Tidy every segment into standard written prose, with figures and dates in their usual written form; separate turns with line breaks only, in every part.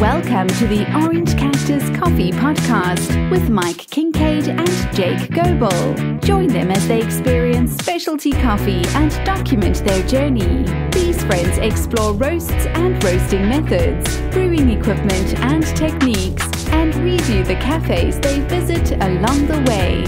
Welcome to the Orange Cactus Coffee podcast with Mike Kincaid and Jake Goebel. Join them as they experience specialty coffee and document their journey. These friends explore roasts and roasting methods, brewing equipment and techniques, and review the cafes they visit along the way.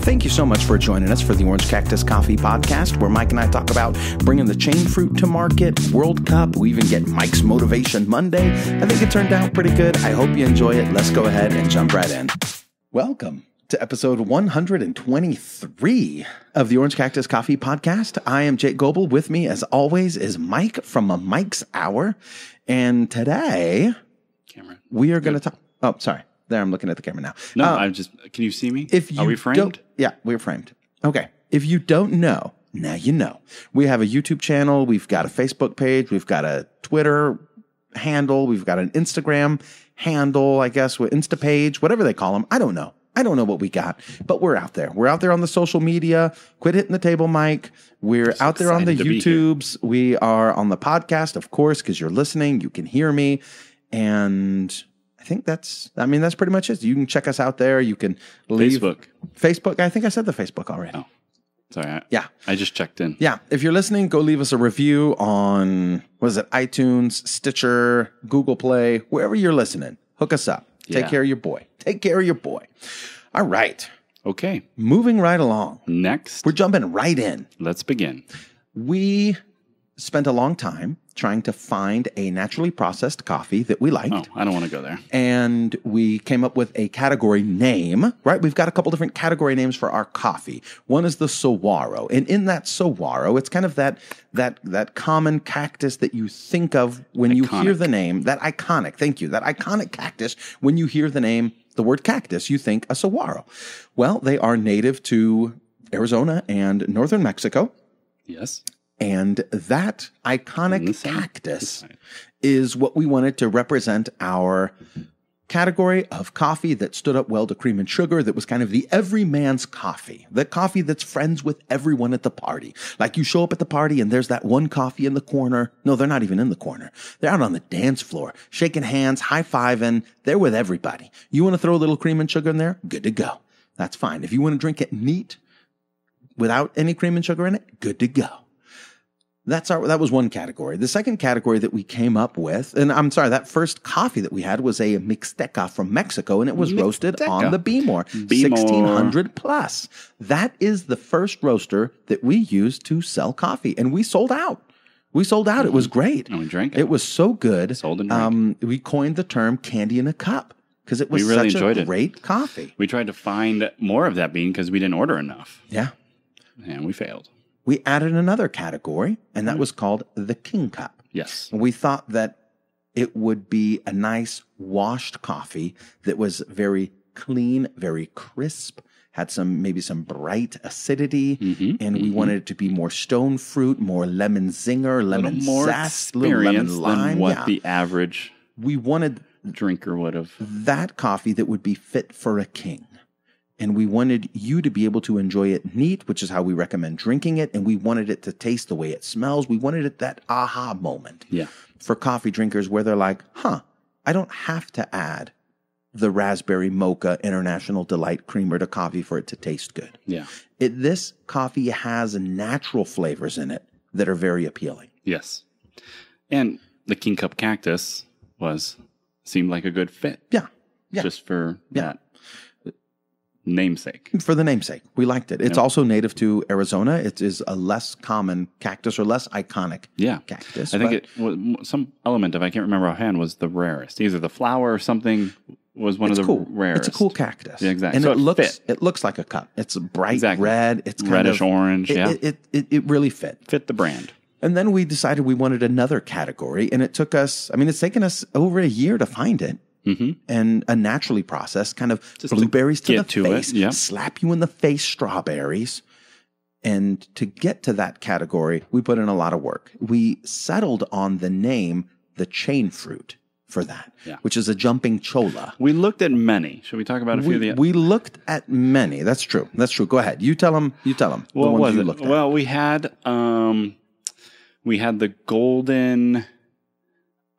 Thank you so much for joining us for the Orange Cactus Coffee podcast, where Mike and I talk about bringing the ChainFruit to market, World Cup. We even get Mike's Motivation Monday. I think it turned out pretty good. I hope you enjoy it. Let's go ahead and jump right in. Welcome to episode 123 of the Orange Cactus Coffee podcast. I am Jake Goebel. With me, as always, is Mike from a Mike's Hour. And today, we are going to talk... Oh, sorry. There, I'm looking at the camera now.
No, I'm just... Can you see me?
Are
we framed?
Yeah, we're framed. Okay. If you don't know, now you know. We have a YouTube channel. We've got a Facebook page. We've got a Twitter handle. We've got an Instagram handle, I guess, with Insta page, whatever they call them. I don't know. I don't know what we got, but we're out there. We're out there on the social media. Quit hitting the table, Mike. We're out there on the YouTubes. We are on the podcast, of course, because you're listening. You can hear me. And... I think that's pretty much it. You can check us out there. You can leave Facebook. I think I said the Facebook already.
Oh, sorry.
Yeah.
I just checked in.
Yeah. If you're listening, go leave us a review on, iTunes, Stitcher, Google Play, wherever you're listening. Hook us up. Take care of your boy. All right.
Okay.
Moving right along.
Next.
We're jumping right in.
Let's begin.
We spent a long time trying to find a naturally processed coffee that we liked.
Oh, I don't want to go there. And
we came up with a category name, right? We've got a couple different category names for our coffee. One is the saguaro. And in that saguaro, it's kind of that common cactus that you think of when you hear the name, that iconic cactus. When you hear the name, the word cactus, you think a saguaro. Well, they are native to Arizona and northern Mexico.
Yes.
And that iconic cactus is what we wanted to represent our category of coffee that stood up well to cream and sugar, that was kind of the everyman's coffee, the coffee that's friends with everyone at the party. Like you show up at the party and there's that one coffee in the corner. No, they're not even in the corner. They're out on the dance floor, shaking hands, high-fiving. They're with everybody. You want to throw a little cream and sugar in there? Good to go. That's fine. If you want to drink it neat without any cream and sugar in it, good to go. That was one category. The second category that we came up with, and I'm sorry, that first coffee that we had was a Mixteca from Mexico, and it was roasted on the Bmore 1600 plus. That is the first roaster that we used to sell coffee, and we sold out. Mm-hmm. It was great.
And we drank it.
It was so good.
Sold and drank.
We coined the term candy in a cup because it was such a great coffee.
We tried to find more of that bean because we didn't order enough.
Yeah.
And we failed.
We added another category, and that was called the King Cup.
Yes.
We thought that it would be a nice washed coffee that was very clean, very crisp, had maybe some bright acidity, and we wanted it to be more stone fruit, more lemon zinger, lemon zest, little lemon lime.
Than what the average drinker would have.
That coffee that would be fit for a king. And we wanted you to be able to enjoy it neat, which is how we recommend drinking it. And we wanted it to taste the way it smells. We wanted it that aha moment for coffee drinkers where they're like, I don't have to add the raspberry mocha International Delight creamer to coffee for it to taste good.
Yeah.
This coffee has natural flavors in it that are very appealing.
Yes. And the King Cup cactus seemed like a good fit.
Yeah.
Just for that. Namesake.
For the namesake. We liked it. It's also native to Arizona. It is a less common cactus or less iconic cactus.
I think some element of, I can't remember offhand, was the rarest. Either the flower or something was one of the rarest.
It's a cool cactus.
Yeah, exactly.
And so it looks like a cup. It's bright red. It's kind
reddish orange.
It really fit.
Fit the brand.
And then we decided we wanted another category. And it took us, it's taken us over a year to find it. Mm-hmm. And a naturally processed kind of just blueberries to the face, slap you in the face strawberries. And to get to that category, we put in a lot of work. We settled on the name, the ChainFruit, for that, which is a jumping cholla.
We looked at many. Should we talk about a few of the...
We looked at many. That's true. Go ahead. You tell them.
What was it? Well, we had the golden...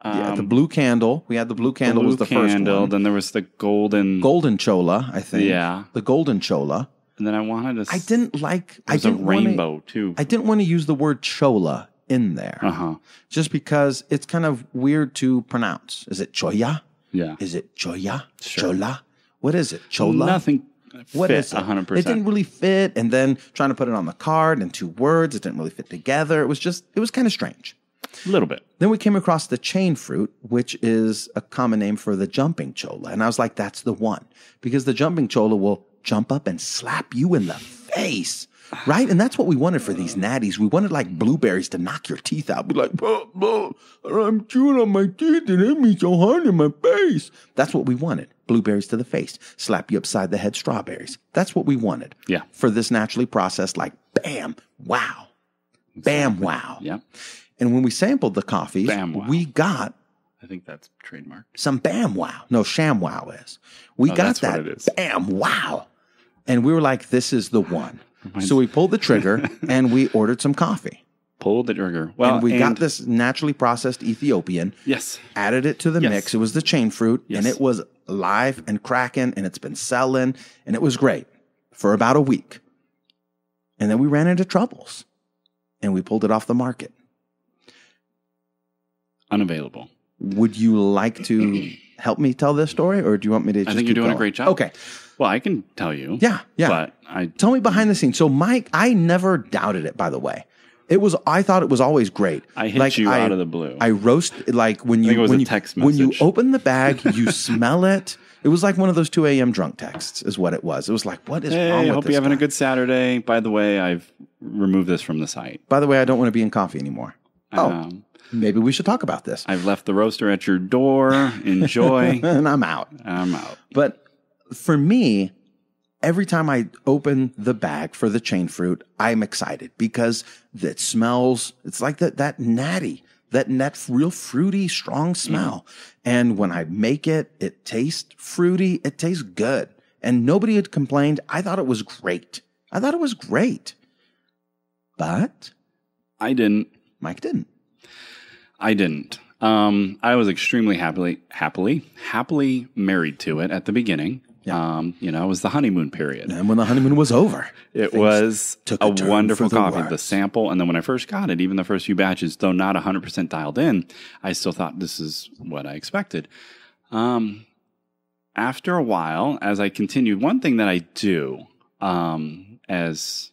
The blue candle. We had the blue candle was the first one.
Then there was the golden
chola, I think.
Yeah.
The golden chola.
And then I wanted to...
I didn't like...
I didn't rainbow, too.
I didn't want to use the word chola in there. Just because it's kind of weird to pronounce. Is it choya?
Yeah.
Is it choya?
Sure.
Chola? What is it? Chola?
Nothing
what
fit
is it?
100%.
It didn't really fit. And then trying to put it on the card in 2 words, it didn't really fit together. It was kind of strange.
A little bit.
Then we came across the ChainFruit, which is a common name for the jumping chola. And I was like, that's the one. Because the jumping chola will jump up and slap you in the face. Right? And that's what we wanted for these natties. We wanted like blueberries to knock your teeth out. Be like, I'm chewing on my teeth and it hit me so hard in my face. That's what we wanted. Blueberries to the face. Slap you upside the head, strawberries. That's what we wanted.
Yeah.
For this naturally processed, like, bam, wow. Bam, wow.
Yeah.
And when we sampled the coffees, we got...
I think that's trademark.
Some bam wow. No, sham wow is. We got that bam wow. And we were like, this is the one. So we pulled the trigger and we ordered some coffee.
Pulled the trigger. Well,
and we got this naturally processed Ethiopian.
Yes.
Added it to the mix. It was the ChainFruit. Yes. And it was live and cracking and it's been selling. And it was great for about a week. And then we ran into troubles. And we pulled it off the market.
Unavailable.
Would you like to help me tell this story, or do you want me to just
I think you're doing a great job.
Okay.
Well, I can tell you.
Yeah.
But
tell me behind the scenes. So, Mike, I never doubted it, by the way. I thought it was always great.
I hit you out of the blue.
I roast, like when you open the bag, you smell it. It was like one of those 2 a.m. drunk texts is what it was. It was like, what is wrong with this
I hope you're having a good Saturday. By the way, I've removed this from the site.
By the way, I don't want to be in coffee anymore. Maybe we should talk about this.
I've left the roaster at your door. Enjoy.
And I'm out. But for me, every time I open the bag for the ChainFruit, I'm excited because it smells, it's like that natty, that real fruity, strong smell. And when I make it, it tastes fruity. It tastes good. And nobody had complained. I thought it was great. But
I didn't.
Mike didn't.
I didn't. I was extremely happily married to it at the beginning. Yeah. It was the honeymoon period.
And when the honeymoon was over,
it was a wonderful coffee. The sample, and then when I first got it, even the first few batches, though not 100% dialed in, I still thought this is what I expected. After a while, as I continued, one thing that I do as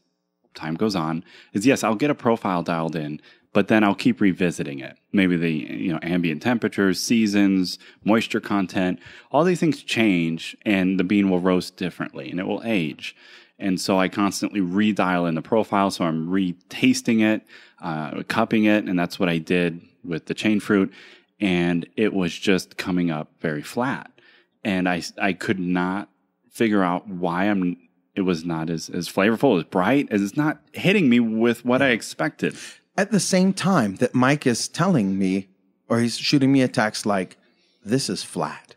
time goes on is, yes, I'll get a profile dialed in, but then I'll keep revisiting it. Maybe the ambient temperatures, seasons, moisture content, all these things change, and the bean will roast differently, and it will age. And so I constantly redial in the profile, so I'm retasting it, cupping it, and that's what I did with the ChainFruit, and it was just coming up very flat. And I could not figure out why it was not as flavorful, as bright, as it's not hitting me with what I expected.
At the same time that Mike is telling me, or he's shooting me a text like, this is flat.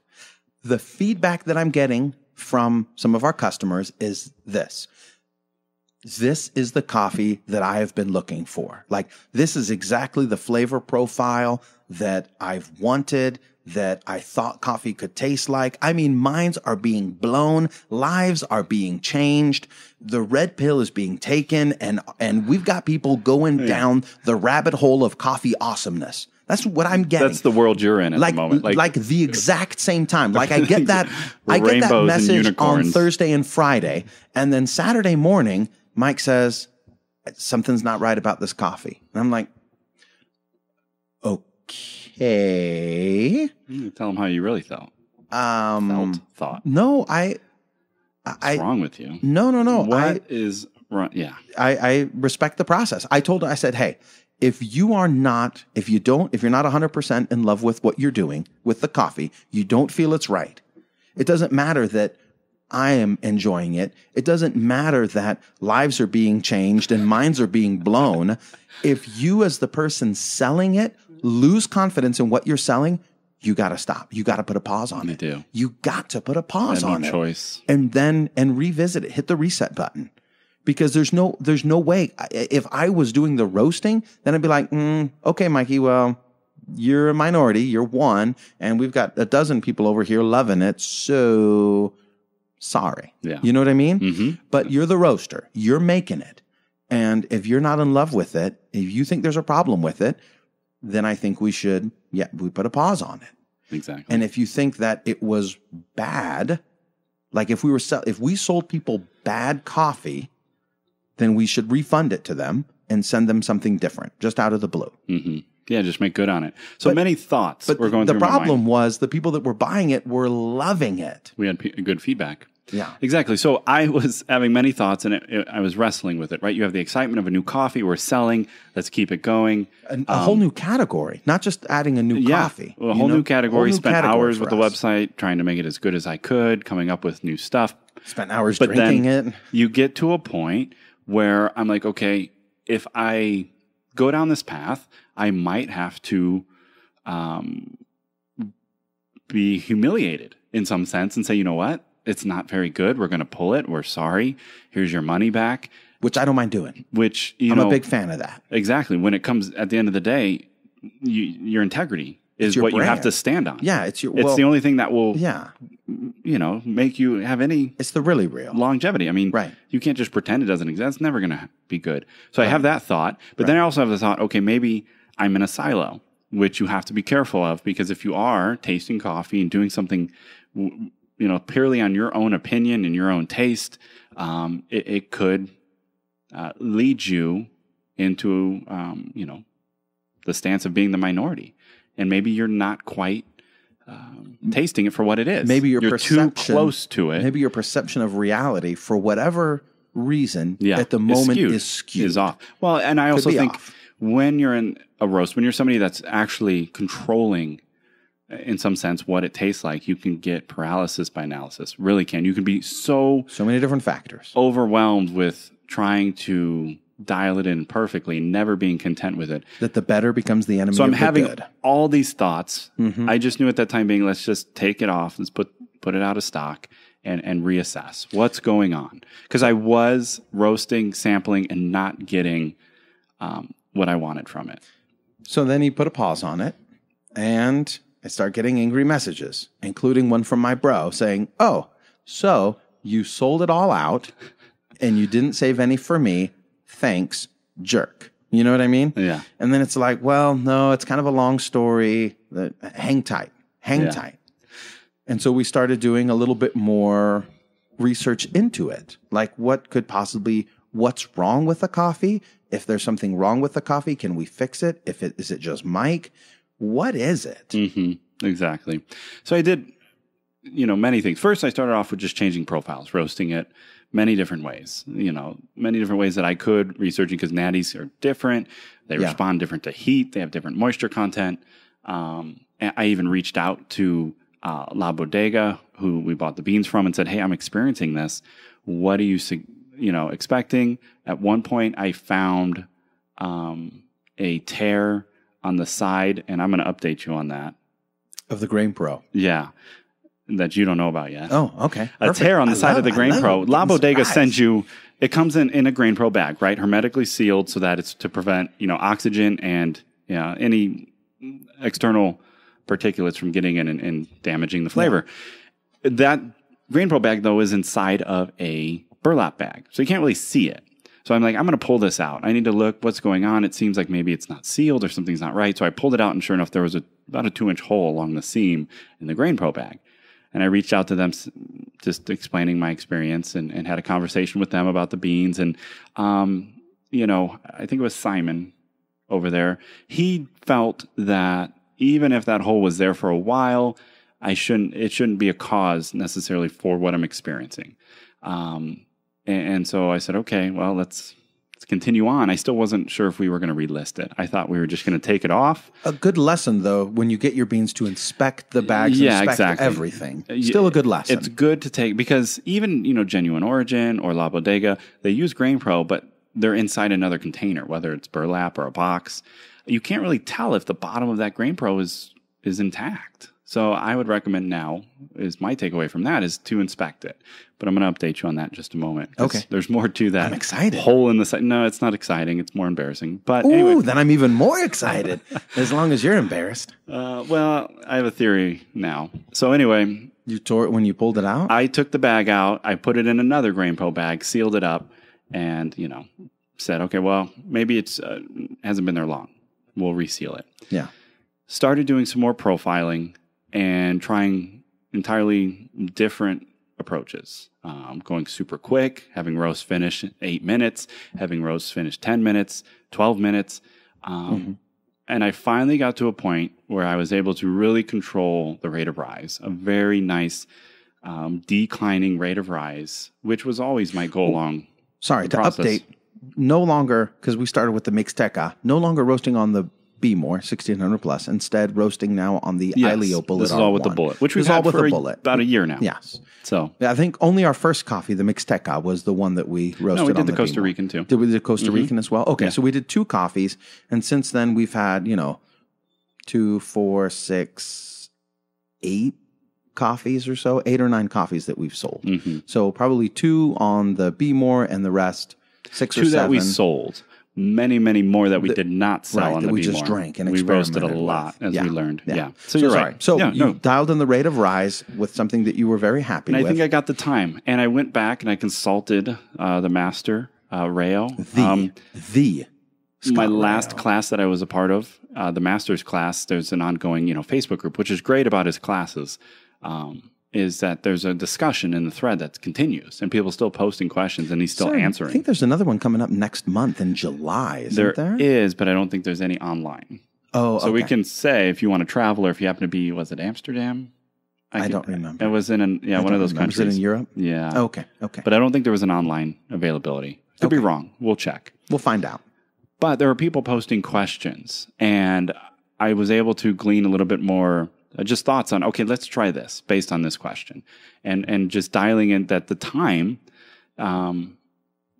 The feedback that I'm getting from some of our customers is this. This is the coffee that I have been looking for. Like, this is exactly the flavor profile that I've wanted, that I thought coffee could taste like. I mean, minds are being blown. Lives are being changed. The red pill is being taken, and we've got people going down the rabbit hole of coffee awesomeness. That's what I'm getting.
That's the world you're in at the moment.
Like the exact same time. Like I get that message on Thursday and Friday, and then Saturday morning, Mike says, something's not right about this coffee. And I'm like, okay.
Tell them how you really felt. Thought.
No,
What's wrong with you?
No.
What is wrong? Yeah.
I respect the process. I said, hey, if you're not 100% in love with what you're doing with the coffee, you don't feel it's right. It doesn't matter that I am enjoying it. It doesn't matter that lives are being changed and minds are being blown. If you, as the person selling it, lose confidence in what you're selling, you got to stop. You got to put a pause on it.
You do.
You got to put a pause on it.
No choice.
And revisit it. Hit the reset button. Because there's no way. If I was doing the roasting, then I'd be like, okay, Mikey, well, you're a minority, you're one, and we've got a dozen people over here loving it, so sorry.
Yeah.
You know what I mean?
Mm-hmm.
But you're the roaster. You're making it. And if you're not in love with it, if you think there's a problem with it, then I think we put a pause on it.
Exactly.
And if you think that it was bad, like if we sold people bad coffee, then we should refund it to them and send them something different, just out of the blue.
Mm-hmm. Yeah, just make good on it. So many thoughts were going through my mind.
The problem was the people that were buying it were loving it.
We had good feedback.
Yeah.
Exactly. So I was having many thoughts, and I was wrestling with it, right? You have the excitement of a new coffee. We're selling. Let's keep it going.
A whole new category, not just adding a new coffee.
A whole new category. Spent hours with the website trying to make it as good as I could, coming up with new stuff.
Spent hours drinking it.
You get to a point where I'm like, okay, if I go down this path, I might have to be humiliated in some sense and say, you know what? It's not very good. We're going to pull it. We're sorry. Here's your money back.
Which I don't mind doing.
Which,
I'm a big fan of that.
Exactly. When it comes at the end of the day, your integrity is what you have to stand on.
Yeah. It's
the only thing that will, make you have any.
It's the really real
longevity. I mean,
right.
You can't just pretend it doesn't exist. It's never going to be good. So I have that thought. But then I also have the thought, okay, maybe I'm in a silo, which you have to be careful of, because if you are tasting coffee and doing something, purely on your own opinion and your own taste, it could lead you into, the stance of being the minority. And maybe you're not quite tasting it for what it is.
Maybe you're
too close to it.
Maybe your perception of reality, for whatever reason, at the moment is skewed.
Is off. Well, and I also think when you're in a roast, when you're somebody that's actually controlling, in some sense, what it tastes like, you can get paralysis by analysis. Really can. You can be so
many different factors,
overwhelmed with trying to dial it in perfectly, never being content with it,
that the better becomes the enemy.
So I'm
of the
having
good.
All these thoughts.
Mm-hmm.
I just knew at that time being, let's just take it off, let's put it out of stock and reassess what's going on. Because I was roasting, sampling, and not getting what I wanted from it.
So then he put a pause on it, and I start getting angry messages, including one from my bro saying, "Oh, so you sold it all out and you didn't save any for me. Thanks, jerk." You know what I mean?
Yeah.
And then it's like, well, no, it's kind of a long story. Hang tight. And so we started doing a little bit more research into it. Like, what's wrong with the coffee? If there's something wrong with the coffee, can we fix it? Is it just Mike? What is it?
Mm-hmm. Exactly. So I did, many things. First, I started off with just changing profiles, roasting it many different ways, many different ways that I could, researching, because natties are different. They respond different to heat. They have different moisture content. And I even reached out to La Bodega, who we bought the beans from, and said, "Hey, I'm experiencing this. What are you, expecting?" At one point, I found a tear on the side, and I'm going to update you on that.
Of the GrainPro.
Yeah. That you don't know about yet.
Oh, okay.
A tear on the side of the GrainPro. La Bodega sends you, it comes in a GrainPro bag, right? Hermetically sealed so that it's to prevent, oxygen and any external particulates from getting in and damaging the flavor. Yeah. That GrainPro bag, though, is inside of a burlap bag. So you can't really see it. So I'm like, I'm going to pull this out. I need to look what's going on. It seems like maybe it's not sealed or something's not right. So I pulled it out, and sure enough, there was about a 2-inch hole along the seam in the GrainPro bag. And I reached out to them just explaining my experience and had a conversation with them about the beans. And, I think it was Simon over there. He felt that even if that hole was there for a while, it shouldn't be a cause necessarily for what I'm experiencing. And so I said, okay, well, let's continue on. I still wasn't sure if we were going to relist it. I thought we were just going to take it off.
A good lesson, though, when you get your beans, to inspect the bags, inspect everything. Still a good lesson.
It's good to take, because even, Genuine Origin or La Bodega, they use GrainPro, but they're inside another container, whether it's burlap or a box. You can't really tell if the bottom of that GrainPro is intact. So I would recommend now, is my takeaway from that, is to inspect it. But I'm going to update you on that in just a moment.
Okay.
There's more to that.
I'm excited.
Hole in the side. No, it's not exciting. It's more embarrassing. But
Ooh,
anyway.
then I'm even more excited, as long as you're embarrassed.
Well, I have a theory now. So anyway.
You tore it when you pulled it out?
I took the bag out. I put it in another GrainPro bag, sealed it up, and, said, okay, well, maybe it's hasn't been there long. We'll reseal it.
Yeah.
Started doing some more profiling and trying entirely different approaches. Going super quick, having roast finish 8 minutes, having roast finish 10 minutes, 12 minutes. And I finally got to a point where I was able to really control the rate of rise, a very nice declining rate of rise, which was always my goal along
Sorry,
the
to
process.
update, no longer, because we started with the Mixteca, no longer roasting on the B-More 1600 plus, instead roasting now on the Ileo Bullet.
This is all with the bullet, which we've
all
had
with
for
the bullet.
about a year now.
Yes.
So
I think only our first coffee, the Mixteca, was the one that we roasted
no, we did
on
the Costa
B-More.
Rican too.
Did we do Costa Rican as well? Okay,
Yeah.
so we did 2 coffees, and since then we've had, 2, 4, 6, 8 coffees or so, 8 or 9 coffees that we've sold. So probably 2 on the B-More and the rest 6 or
2
7.
that we sold. Many, many more that we did not sell
right,
on
that
the
we
B-More.
just drank and
we roasted a
experimented
lot
with.
as we learned. Yeah.
So
you're
sorry.
right.
So
yeah,
you dialed in the rate of rise with something that you were very happy
and
with.
I think I got the time. And I went back and I consulted the master, Rayo.
Scott
My last
Rayo.
class that I was a part of, the master's class, there's an ongoing, Facebook group, which is great about his classes, is that there's a discussion in the thread that continues and people still posting questions and he's still answering.
I think there's another one coming up next month in July, isn't there?
There is, but I don't think there's any online.
Oh,
So we
okay.
can say if you want to travel or if you happen to be, was it Amsterdam?
I don't remember.
It was in one of those countries.
Was it in Europe?
Yeah.
Okay.
But I don't think there was an online availability. Could be wrong. We'll check.
We'll find out.
But there were people posting questions, and I was able to glean a little bit more just thoughts on, okay, let's try this based on this question. And just dialing in that the time,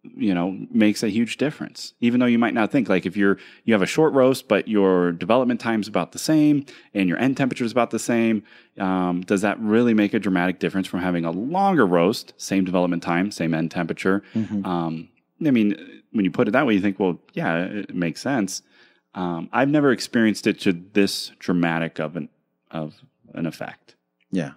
makes a huge difference. Even though you might not think, like if you have a short roast, but your development time's about the same and your end temperature is about the same, does that really make a dramatic difference from having a longer roast, same development time, same end temperature? When you put it that way, you think, well, yeah, it makes sense. I've never experienced it to this dramatic of an effect.
Yeah.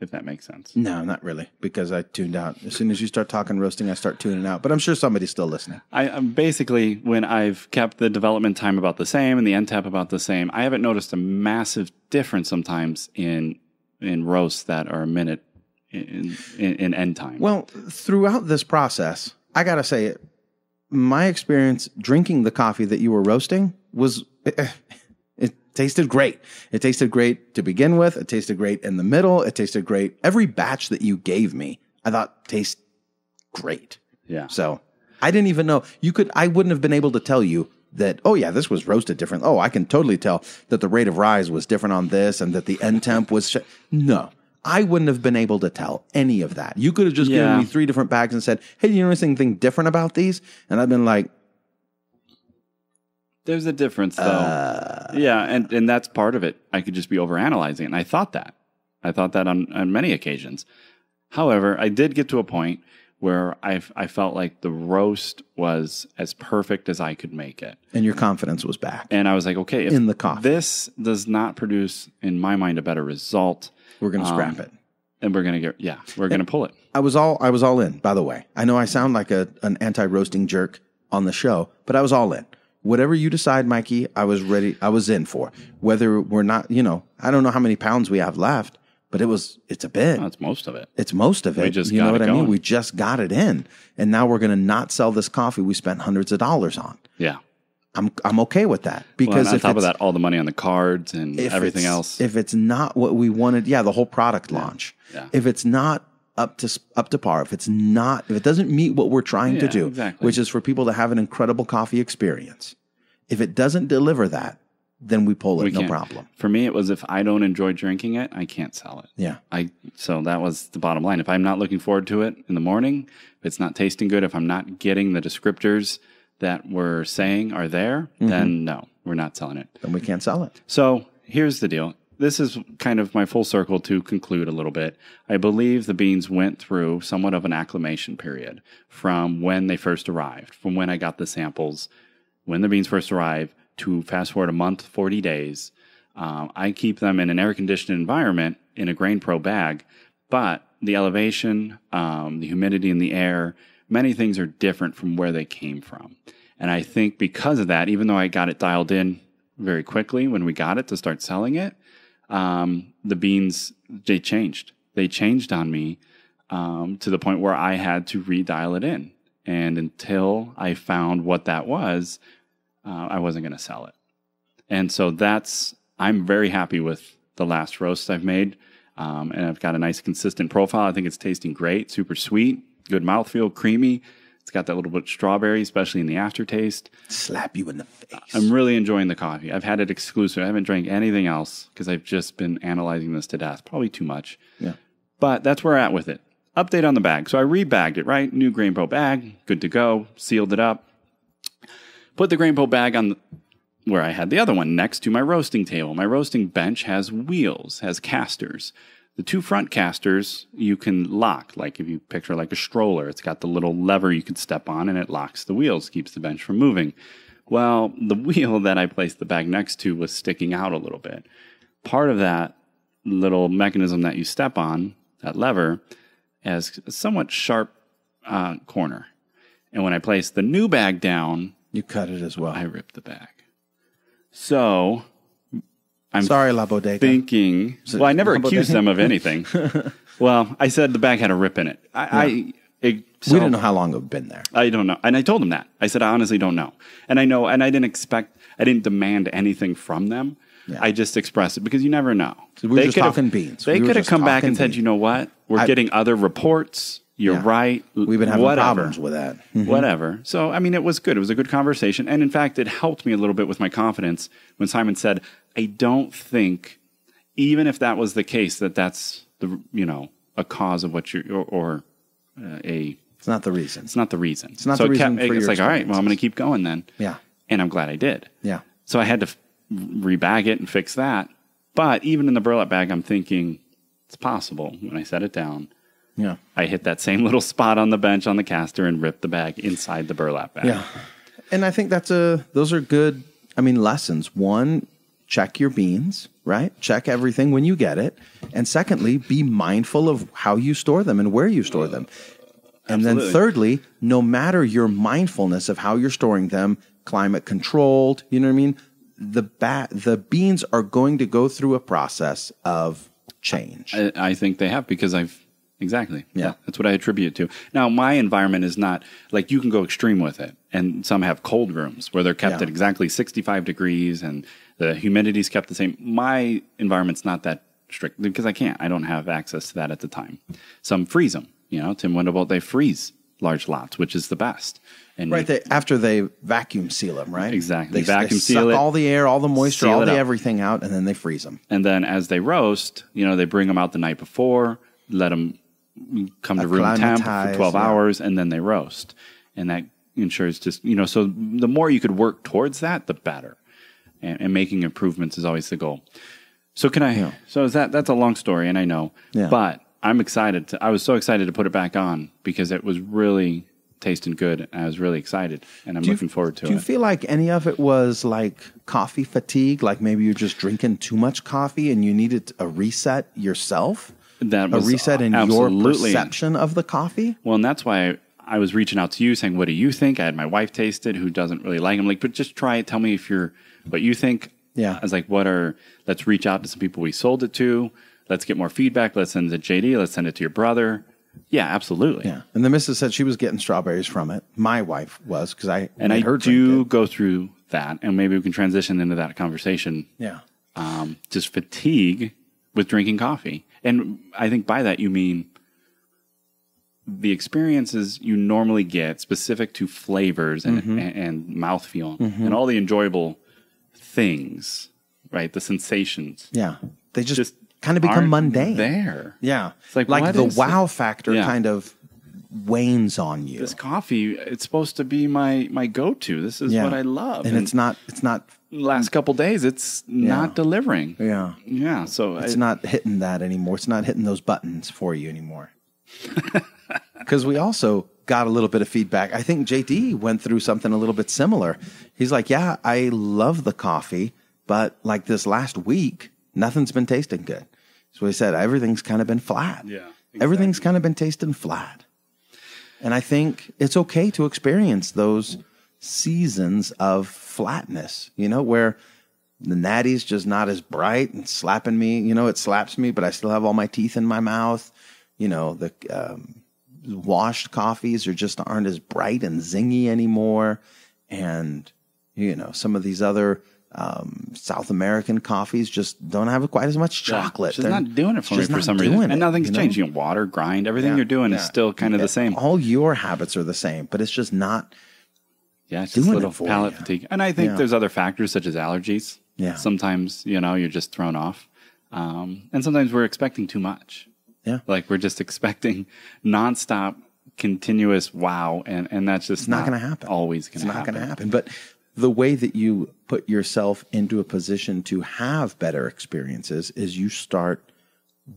If that makes sense.
No, not really, because I tuned out. As soon as you start talking roasting, I start tuning out. But I'm sure somebody's still listening.
I'm basically, when I've kept the development time about the same and the end tap about the same, I haven't noticed a massive difference sometimes in roasts that are a minute in end time.
Well, throughout this process, I got to say it. My experience drinking the coffee that you were roasting was, it tasted great. It tasted great to begin with. It tasted great in the middle. It tasted great. Every batch that you gave me, I thought tasted great.
Yeah.
So I didn't even know I wouldn't have been able to tell you that, oh yeah, this was roasted different. Oh, I can totally tell that the rate of rise was different on this and that the end temp was, no. I wouldn't have been able to tell any of that. You could have just given me 3 different bags and said, hey, do you notice anything different about these? And I've been like,
there's a difference though. Yeah. And that's part of it. I could just be overanalyzing it. And I thought that on many occasions. However, I did get to a point where I felt like the roast was as perfect as I could make it.
and your confidence was back.
And I was like, okay, if
In the coffee.
this does not produce, in my mind, a better result,
We're going to scrap it.
and we're going to pull it.
I was all in, by the way. I know I sound like an anti-roasting jerk on the show, but I was all in. Whatever you decide, Mikey, I was ready. I was in for. Whether we're not, I don't know how many pounds we have left, but it's a bit.
That's most of it.
It's most of it.
We just
you know
got
what
it
I mean?
going.
We just got it in. And now we're going to not sell this coffee we spent hundreds of dollars on.
Yeah.
I'm okay with that.
Well,
Because
and on
if
top of
it's-
that, all the money on the cards and
if
everything
it's-
else.
If it's not what we wanted, the whole product launch.
Yeah.
If it's not up to par, if it doesn't meet what we're trying to do,
exactly.
which is for people to have an incredible coffee experience, if it doesn't deliver that, then we pull it, no
can't.
problem.
For me, it was if I don't enjoy drinking it, I can't sell it.
Yeah.
So that was the bottom line. If I'm not looking forward to it in the morning, if it's not tasting good, if I'm not getting the descriptors that we're saying are there, then no, we're not selling it.
Then we can't sell it.
So here's the deal. this is kind of my full circle to conclude a little bit. I believe the beans went through somewhat of an acclimation period from when they first arrived, from when I got the samples, when the beans first arrived, to fast forward a month, 40 days. I keep them in an air-conditioned environment in a GrainPro bag, but the elevation, the humidity in the air, many things are different from where they came from. And I think because of that, even though I got it dialed in very quickly when we got it to start selling it, the beans, they changed. They changed on me to the point where I had to redial it in. And until I found what that was, I wasn't going to sell it. And so I'm very happy with the last roast I've made. And I've got a nice consistent profile. I think it's tasting great, super sweet, good mouthfeel, creamy. It's got that little bit of strawberry, especially in the aftertaste.
Slap you in the face.
I'm really enjoying the coffee. I've had it exclusive. I haven't drank anything else because I've just been analyzing this to death. Probably too much.
Yeah.
But that's where we're at with it. Update on the bag. So I rebagged it, right? New GrainPro bag, good to go. Sealed it up. Put the GrainPro bag on where I had the other one next to my roasting table. My roasting bench has wheels, has casters. The two front casters you can lock, like if you picture like a stroller. It's got the little lever you can step on, and it locks the wheels, keeps the bench from moving. Well, the wheel that I placed the bag next to was sticking out a little bit. Part of that little mechanism that you step on, that lever, has a somewhat sharp corner. And when I placed the new bag down,
you cut it as well.
I ripped the bag. So I'm
sorry, La Bodega.
Thinking, well, I never accused them of anything. Well, I said the bag had a rip in it. We
didn't know how long it had been there.
I don't know. And I told them that. I said, I honestly don't know. And I know, and I didn't demand anything from them. Yeah. I just expressed it because you never know.
So we were just talking beans.
They could have come back and said, you know what? We're getting other reports. You're right.
We've been having problems with that.
Mm-hmm. Whatever. So, I mean, it was good. It was a good conversation. And in fact, it helped me a little bit with my confidence when Simon said, I don't think, even if that was the case, that's a cause of what you're,
it's not the reason.
It's not the reason.
It's not the reason for your
It's like, all right, well, I'm going to keep going then.
Yeah.
And I'm glad I did.
Yeah.
So I had to rebag it and fix that. But even in the burlap bag, I'm thinking it's possible. When I set it down,
yeah,
I hit that same little spot on the bench on the caster and ripped the bag inside the burlap bag.
Yeah. And I think those are good, lessons. One, check your beans, right? Check everything when you get it. And secondly, be mindful of how you store them and where you store them. And
Absolutely.
then thirdly, no matter your mindfulness of how you're storing them, climate controlled, you know what I mean? The beans are going to go through a process of change.
I think they have because exactly.
Yeah.
That's what I attribute it to. Now, my environment is not like you can go extreme with it. And some have cold rooms where they're kept at exactly 65 degrees and the humidity's kept the same. My environment's not that strict because I don't have access to that at the time. Some freeze them. Tim Wendelbolt, they freeze large lots, which is the best. And
after they vacuum seal them, right?
Exactly.
They
vacuum
seal
it.
All the air, all the moisture, all the everything out, and then they freeze them.
And then as they roast, they bring them out the night before, let them come to room temp for 12 hours, and then they roast. And that ensures just, so the more you could work towards that, the better. And making improvements is always the goal. So so that's a long story, and I know, but I'm excited. I was so excited to put it back on because it was really tasting good. And I was really excited, and I'm looking forward to it.
Do you feel like any of it was like coffee fatigue? Like maybe you're just drinking too much coffee and you needed a reset yourself?
That was
a reset in your perception of the coffee?
Well, and that's why I was reaching out to you saying, what do you think? I had my wife taste it, who doesn't really like them. Like, but just try it. Tell me what you think.
Yeah.
I was like, let's reach out to some people we sold it to. Let's get more feedback. Let's send it to JD. Let's send it to your brother. Yeah, absolutely.
Yeah. And the missus said she was getting strawberries from it. My wife was, because I
do go through that, and maybe we can transition into that conversation.
Yeah.
Just fatigue with drinking coffee. And I think by that you mean the experiences you normally get specific to flavors and mouthfeel and all the enjoyable things, right? The sensations.
Yeah. They just kind of become mundane.
There.
Yeah.
It's like
the wow factor kind of wanes on you.
This coffee, it's supposed to be my go-to. This is what I love.
And it's not
last couple days, it's not delivering.
Yeah.
Yeah. So
it's not hitting that anymore. It's not hitting those buttons for you anymore. Because we also got a little bit of feedback. I think JD went through something a little bit similar. He's like, yeah, I love the coffee, but like this last week, nothing's been tasting good. So he said, everything's kind of been flat.
Yeah. Exactly.
Everything's kind of been tasting flat. And I think it's okay to experience those seasons of flatness, where the natty's just not as bright and slapping me. It slaps me, but I still have all my teeth in my mouth. The washed coffees aren't as bright and zingy anymore. And, some of these other South American coffees just don't have quite as much chocolate.
They're not doing it for me for some reason. And nothing's changed. Water, grind, everything you're doing is still kind of the same.
All your habits are the same, but it's just not.
Yeah, it's just a little palate fatigue. And I think there's other factors such as allergies.
Yeah.
Sometimes, you're just thrown off. And sometimes we're expecting too much.
Yeah.
Like we're just expecting nonstop, continuous wow. And that's just
not going to happen.
Always going to happen.
It's not going to happen. But the way that you put yourself into a position to have better experiences is you start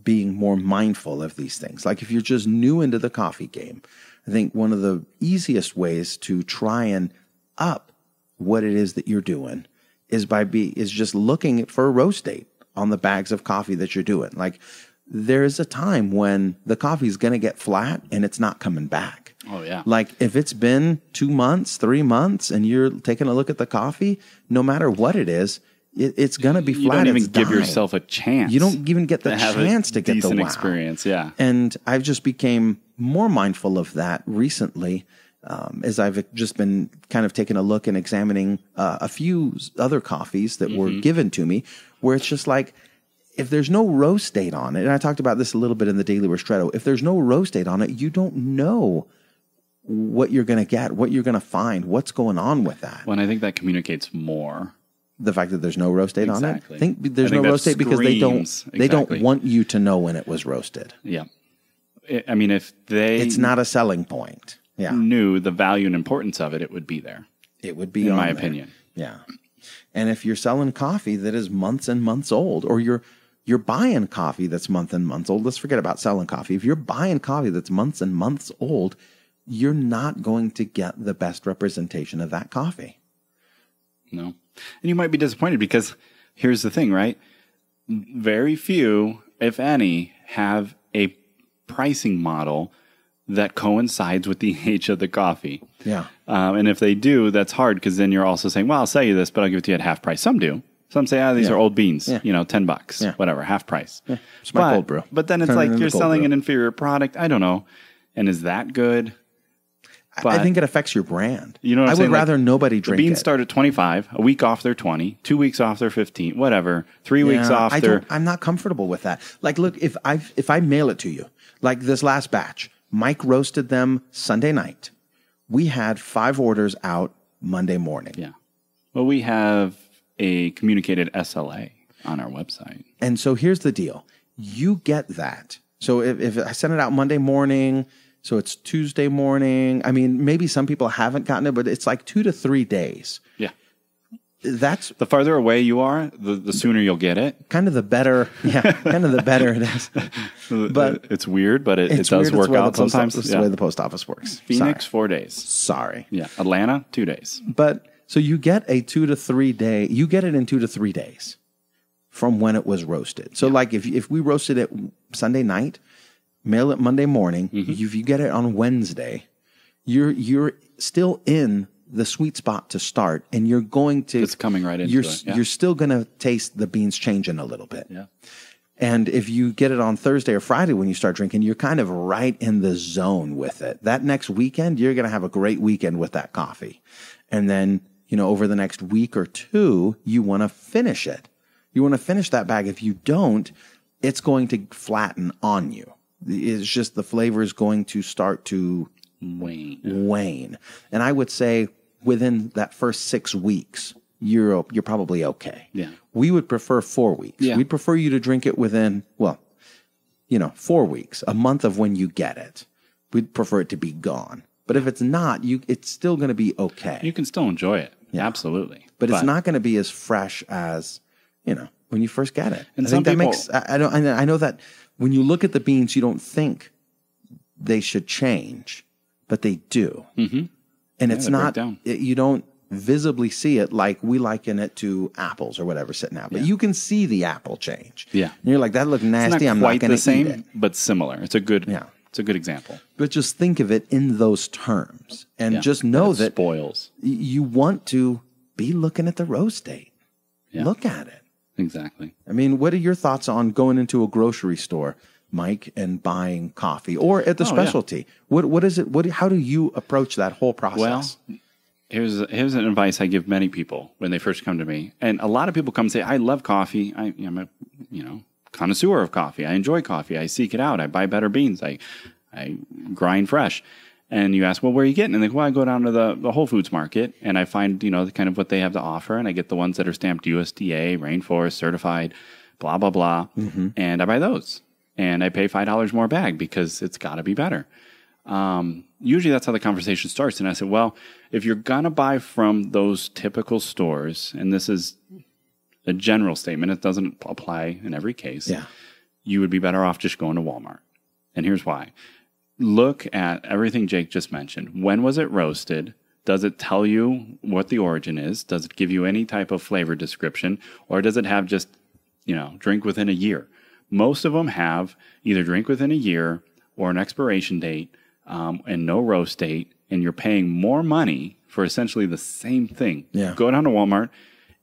being more mindful of these things. Like if you're just new into the coffee game, I think one of the easiest ways to try and up what it is that you're doing is is just looking for a roast date on the bags of coffee that you're doing. Like there's a time when the coffee is going to get flat and it's not coming back.
Oh, yeah.
Like if it's been 2 months, 3 months, and you're taking a look at the coffee, no matter what it is, it's going to be flat.
You don't even give yourself a chance.
You don't even get the chance to get the wow.
Experience, yeah.
And I've just became more mindful of that recently as I've just been kind of taking a look and examining a few other coffees that were given to me where it's just like, if there's no roast date on it, and I talked about this a little bit in the Daily Ristretto, if there's no roast date on it, you don't know what you're going to get, what you're going to find, what's going on with that.
Well, and I think that communicates more.
The fact that there's no roast date on it? I think there's no roast date because they don't want you to know when it was roasted.
Yeah. I mean, if
it's not a selling point. Yeah.
Knew the value and importance of it, it would be there.
It would be
in my opinion.
Yeah. And if you're selling coffee that is months and months old, or you're buying coffee that's months and months old, let's forget about selling coffee. If you're buying coffee that's months and months old, you're not going to get the best representation of that coffee.
No. And you might be disappointed because here's the thing, right? Very few, if any, have a pricing model that coincides with the age of the coffee.
Yeah.
And if they do, that's hard because then you're also saying, well, I'll sell you this, but I'll give it to you at half price. Some do. Some say, these are old beans, $10, whatever, half price.
Yeah. It's my cold brew.
But then it's like you're selling an inferior product. I don't know. And is that good?
But I think it affects your brand.
You know what I'm
saying? I would rather nobody drink it.
The beans start at 25, a week off their 20, 2 weeks off their 15, whatever, 3 weeks off
I'm not comfortable with that. Like, look, if I mail it to you, like this last batch, Mike roasted them Sunday night. We had 5 orders out Monday morning.
Yeah. Well, we have a communicated SLA on our website.
And so here's the deal. You get that. So if I send it out Monday morning, so it's Tuesday morning. I mean, maybe some people haven't gotten it, but it's like 2 to 3 days.
Yeah.
That's
the farther away you are, the sooner you'll get it.
Kind of the better. Yeah. Kind of the better it is. But
it's weird, but it does work out sometimes.
That's the way the post office works.
Phoenix, 4 days.
Sorry.
Yeah. Atlanta, 2 days.
But so you get a 2 to 3 day, you get it in 2 to 3 days from when it was roasted. So like if we roasted it Sunday night, mail it Monday morning, if you get it on Wednesday, you're still in the sweet spot to start, and you're going to...
It's coming right into it. Yeah.
You're still going to taste the beans changing a little bit.
Yeah.
And if you get it on Thursday or Friday when you start drinking, you're kind of right in the zone with it. That next weekend, you're going to have a great weekend with that coffee. And then, over the next week or two, you want to finish it. You want to finish that bag. If you don't, it's going to flatten on you. It's just the flavor is going to start to wane. And I would say within that first 6 weeks, you're probably okay.
Yeah.
We would prefer 4 weeks.
Yeah.
We'd prefer you to drink it within, 4 weeks, a month of when you get it. we'd prefer it to be gone. But if it's not, it's still going to be okay.
You can still enjoy it. Yeah. Absolutely.
But it's not going to be as fresh as, when you first get it.
And
I think that makes, I know that when you look at the beans, you don't think they should change, but they do. Mm-hmm. And it's not, you don't visibly see it like we liken it to apples or whatever sitting out. But you can see the apple change.
Yeah.
And you're like, that looked nasty. I'm not going to eat it.
But similar. It's a good example.
But just think of it in those terms and just know that
spoils.
You want to be looking at the roast date. Yeah. Look at it.
Exactly.
I mean, what are your thoughts on going into a grocery store, Mike, and buying coffee or at the specialty? Yeah. What is it? How do you approach that whole process?
Well, here's an advice I give many people when they first come to me. And a lot of people come and say, I love coffee. I'm a connoisseur of coffee. I enjoy coffee. I seek it out. I buy better beans. I grind fresh. And you ask, well, where are you getting? And they go, well, I go down to the Whole Foods market and I find, kind of what they have to offer. And I get the ones that are stamped USDA, Rainforest, certified, blah, blah, blah. Mm-hmm. And I buy those. And I pay $5 more a bag because it's got to be better. Usually that's how the conversation starts. And I said, well, if you're going to buy from those typical stores, and this is a general statement, it doesn't apply in every case, you would be better off just going to Walmart. And here's why. Look at everything Jake just mentioned. When was it roasted? Does it tell you what the origin is? Does it give you any type of flavor description? Or does it have just, drink within a year? Most of them have either drink within a year or an expiration date and no roast date, and you're paying more money for essentially the same thing. Yeah. Go down to Walmart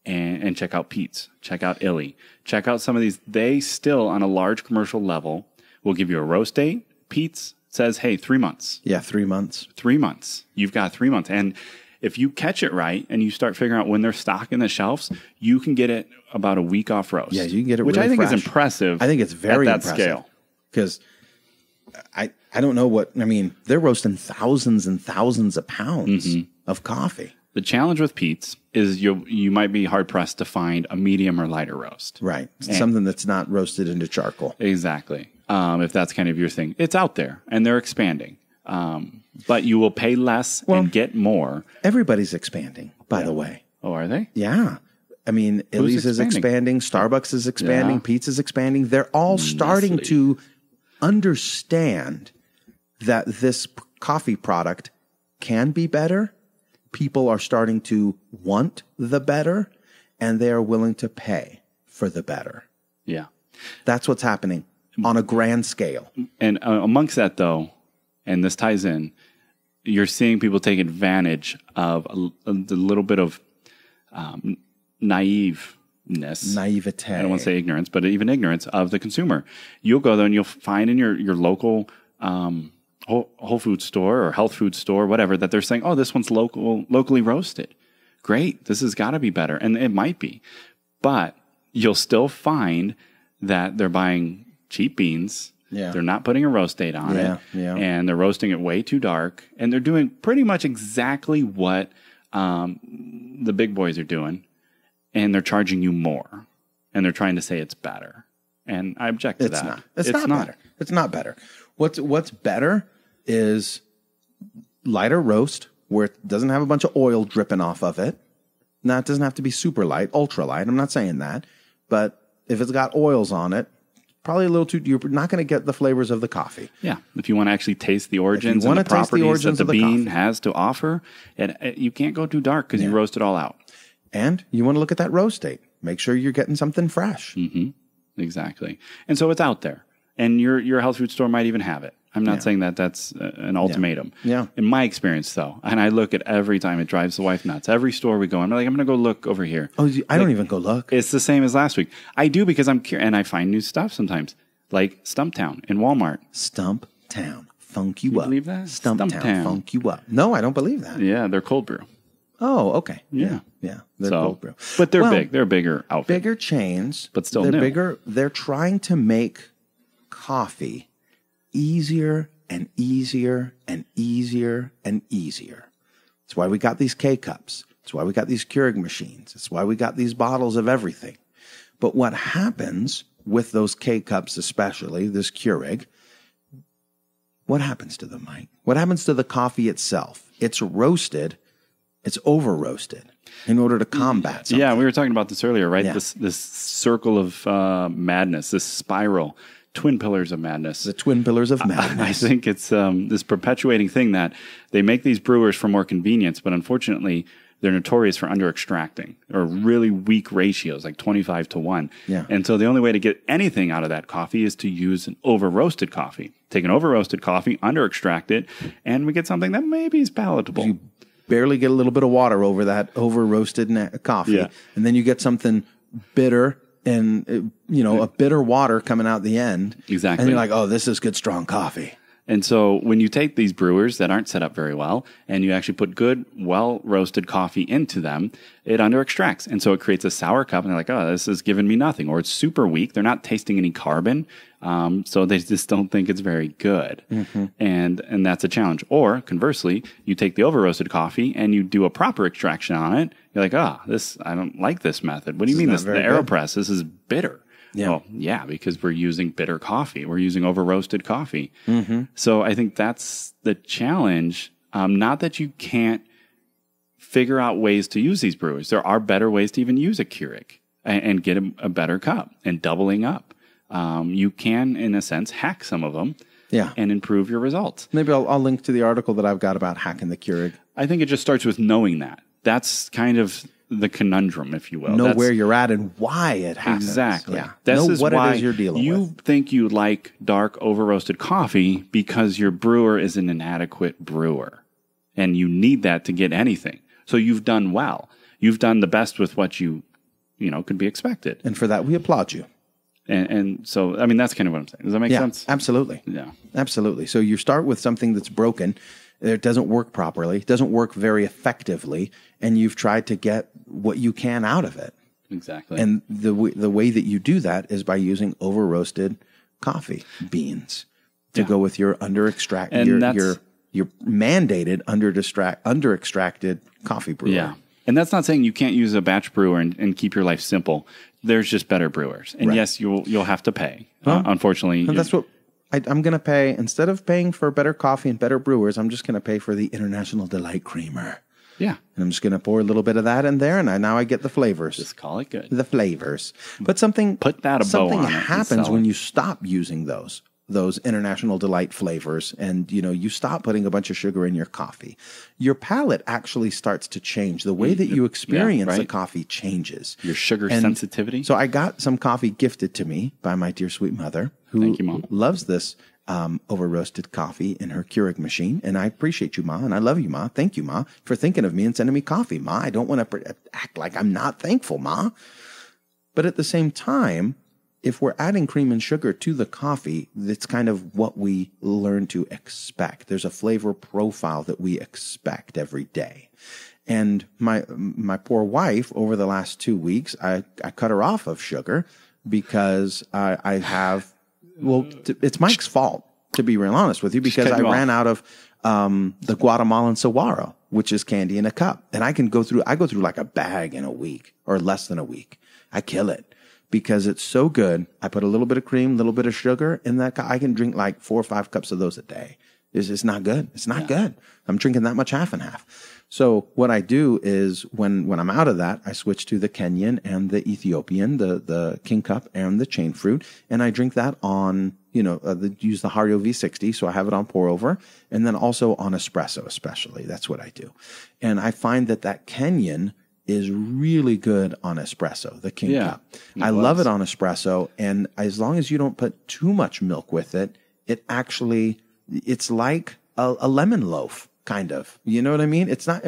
and check out Pete's, check out Illy, check out some of these. They still, on a large commercial level, will give you a roast date. Pete's says, hey, 3 months.
Yeah, 3 months.
3 months. You've got 3 months. And if you catch it right and you start figuring out when they're stocking the shelves, you can get it about a week off roast.
Yeah, you can get it
which
really
I think
fresh.
is impressive.
I think it's very
at that
impressive.
Scale.
Because I don't know they're roasting thousands and thousands of pounds of coffee.
The challenge with Pete's is you might be hard-pressed to find a medium or lighter roast.
Right. Something that's not roasted into charcoal.
Exactly. If that's kind of your thing. It's out there, and they're expanding. But you will pay less and get more.
Everybody's expanding, by the way.
Oh, are they?
Yeah. I mean, Illy's is expanding. Starbucks is expanding. Pete's is expanding. They're all starting to understand that this coffee product can be better. People are starting to want the better, and they are willing to pay for the better.
Yeah.
That's what's happening on a grand scale.
And amongst that, though, and this ties in, you're seeing people take advantage of a little bit of naiveness.
Naivete.
I don't want to say ignorance, but even ignorance of the consumer. You'll go there and you'll find in your local Whole Foods store or health food store, whatever, that they're saying, oh, this one's locally roasted. Great. This has got to be better. And it might be. But you'll still find that they're buying cheap beans. Yeah. They're not putting a roast date on it. Yeah. And they're roasting it way too dark. And they're doing pretty much exactly what the big boys are doing. And they're charging you more. And they're trying to say it's better. And I object to that.
It's not better. It's not better. What's better is lighter roast where it doesn't have a bunch of oil dripping off of it. Now, it doesn't have to be super light, ultra light. I'm not saying that. But if it's got oils on it, probably a little too, you're not going to get the flavors of the coffee.
Yeah. If you want to actually taste the origins and the properties that the bean has to offer, you can't go too dark because you roast it all out.
And you want to look at that roast date. Make sure you're getting something fresh.
Mm-hmm. Exactly. And so it's out there. And your health food store might even have it. I'm not saying that that's an ultimatum.
Yeah.
In my experience, though, and I look at every time, it drives the wife nuts. Every store we go, I'm like, I'm going to go look over here.
Oh, I don't even go look.
It's the same as last week. I do because I'm curious, and I find new stuff sometimes, like Stumptown in Walmart.
Stumptown, funk you up.
Believe that?
Stumptown, funk you up. No, I don't believe that.
Yeah, they're cold brew.
Oh, okay.
Yeah.
They're cold brew.
But they're big. They're a bigger outfit.
Bigger chains.
But still
they're
new.
Bigger. They're trying to make coffee easier and easier and easier and easier. That's why we got these K-cups. That's why we got these Keurig machines. That's why we got these bottles of everything. But what happens with those K-cups, especially this Keurig, what happens to them, Mike? What happens to the coffee itself? It's roasted. It's over roasted in order to combat something.
Yeah, we were talking about this earlier, right?
Yeah.
This circle of madness, this spiral, twin pillars of madness.
The twin pillars of madness.
I think it's this perpetuating thing that they make these brewers for more convenience, but unfortunately, they're notorious for under-extracting or really weak ratios, like 25-1.
Yeah.
And so the only way to get anything out of that coffee is to use an over-roasted coffee. Take an over-roasted coffee, under-extract it, and we get something that maybe is palatable.
You barely get a little bit of water over that over-roasted coffee,
Yeah.
and then you get something bitter and, a bitter water coming out the end.
Exactly.
And you're like, oh, this is good, strong coffee.
And so when you take these brewers that aren't set up very well and you actually put good, well-roasted coffee into them, it under-extracts. And so it creates a sour cup, and they're like, oh, this is giving me nothing. Or it's super weak. They're not tasting any carbon, so they just don't think it's very good. Mm-hmm. And that's a challenge. Or conversely, you take the over-roasted coffee and you do a proper extraction on it. You're like, I don't like this method. What do you mean this? The AeroPress, this is bitter.
Yeah.
Well, yeah, because we're using bitter coffee. We're using over-roasted coffee.
Mm-hmm.
So I think that's the challenge. Not that you can't figure out ways to use these brewers. There are better ways to even use a Keurig and get a better cup and doubling up. You can, in a sense, hack some of them and improve your results.
Maybe I'll link to the article that I've got about hacking the Keurig.
I think it just starts with knowing that. That's kind of the conundrum, if you will.
Know where you're at and why it happens.
Exactly.
Yeah.
This
know
is
what
why
it is you're dealing
you
with.
think you like dark, over-roasted coffee because your brewer is an inadequate brewer. And you need that to get anything. So you've done well. You've done the best with what you could be expected.
And for that, we applaud you.
And so, I mean, that's kind of what I'm saying. Does that make sense?
Absolutely.
Yeah.
Absolutely. So you start with something that's broken. It doesn't work properly. It doesn't work very effectively. And you've tried to get what you can out of it.
Exactly.
And the way that you do that is by using over-roasted coffee beans to go with your under-extract, your mandated under-extracted coffee brewer.
Yeah. And that's not saying you can't use a batch brewer and keep your life simple. There's just better brewers. And yes, you'll have to pay. Unfortunately.
And that's what I'm going to pay. Instead of paying for better coffee and better brewers, I'm just going to pay for the International Delight Creamer.
Yeah.
And I'm just going to pour a little bit of that in there, and now I get the flavors.
Just call it good.
The flavors. But
put that a bow on it.
Something happens when you stop using those International Delight flavors, and you stop putting a bunch of sugar in your coffee. Your palate actually starts to change. The way that you experience the coffee changes.
Your sugar sensitivity.
So I got some coffee gifted to me by my dear sweet mother, who
Thank you, Mom.
loves this over-roasted coffee in her Keurig machine. And I appreciate you, Ma, and I love you, Ma. Thank you, Ma, for thinking of me and sending me coffee, Ma. I don't want to act like I'm not thankful, Ma. But at the same time, if we're adding cream and sugar to the coffee, that's kind of what we learn to expect. There's a flavor profile that we expect every day. And my poor wife, over the last 2 weeks, I cut her off of sugar because I have, it's Mike's fault, to be real honest with you, because I ran out of the Guatemalan saguaro, which is candy in a cup. And I go through like a bag in a week or less than a week. I kill it. Because it's so good. I put a little bit of cream, a little bit of sugar in that. I can drink like 4 or 5 cups of those a day. It's not good. It's not good. I'm drinking that much half and half. So what I do is when I'm out of that, I switch to the Kenyan and the Ethiopian, the King Cup and the Chainfruit. And I drink that on, use the Hario V60. So I have it on pour over, and then also on espresso, especially. That's what I do. And I find that Kenyan is really good on espresso, the King Cup. I love it on espresso, and as long as you don't put too much milk with it, it's like a lemon loaf, kind of. You know what I mean? It's not,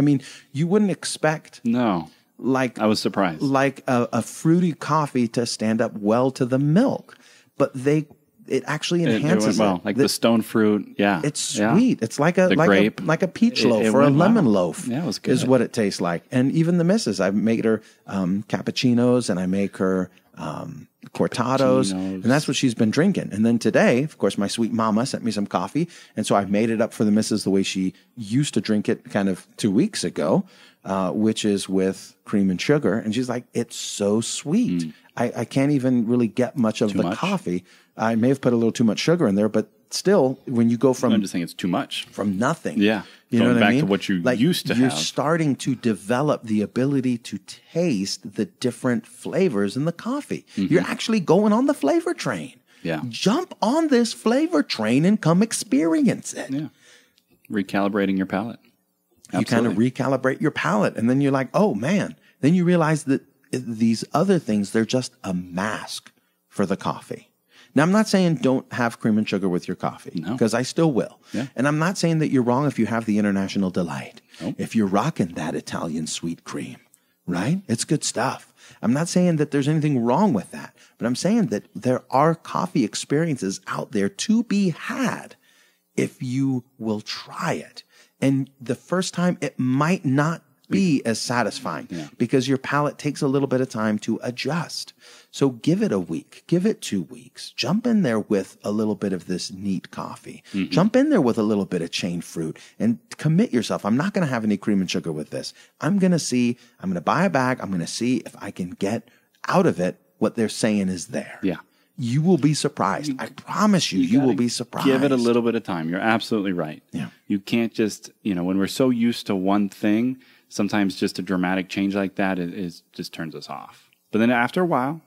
you wouldn't expect...
No. I was surprised.
Like a fruity coffee to stand up well to the milk, but it actually enhances it.
Like the stone fruit,
it's sweet. It's like a
grape.
like a peach loaf or a lemon loaf.
Yeah, it was good.
Is what it tastes like. And even the missus, I made her cappuccinos, and I make her cortados, and that's what she's been drinking. And then today, of course, my sweet mama sent me some coffee, and so I made it up for the missus the way she used to drink it kind of 2 weeks ago, which is with cream and sugar. And she's like, it's so sweet. I can't even really get much of the coffee. I may have put a little too much sugar in there, but still, when you go from
I'm just saying it's too much.
From nothing.
Yeah.
You know
Going
what
back
I mean?
to what you used to
you're
have.
starting to develop the ability to taste the different flavors in the coffee. You're actually going on the flavor train.
Yeah.
Jump on this flavor train and come experience it.
Yeah. Recalibrating your palate.
You kind of recalibrate your palate, and then you're like, oh, man. Then you realize that these other things, they're just a mask for the coffee. Now, I'm not saying don't have cream and sugar with your coffee, because I still will.
Yeah.
And I'm not saying that you're wrong if you have the International Delight,
Nope.
if you're rocking that Italian sweet cream, right? It's good stuff. I'm not saying that there's anything wrong with that, but I'm saying that there are coffee experiences out there to be had if you will try it. And the first time, it might not be as satisfying because your palate takes a little bit of time to adjust. So give it a week, give it 2 weeks. Jump in there with a little bit of this neat coffee. Jump in there with a little bit of ChainFruit and commit yourself. I'm not going to have any cream and sugar with this. I'm going to buy a bag. I'm going to see if I can get out of it what they're saying is there.
Yeah.
You will be surprised. I promise you will be surprised.
Give it a little bit of time. You're absolutely right.
Yeah.
You can't just, when we're so used to one thing, sometimes just a dramatic change like that is just turns us off. But then after a while,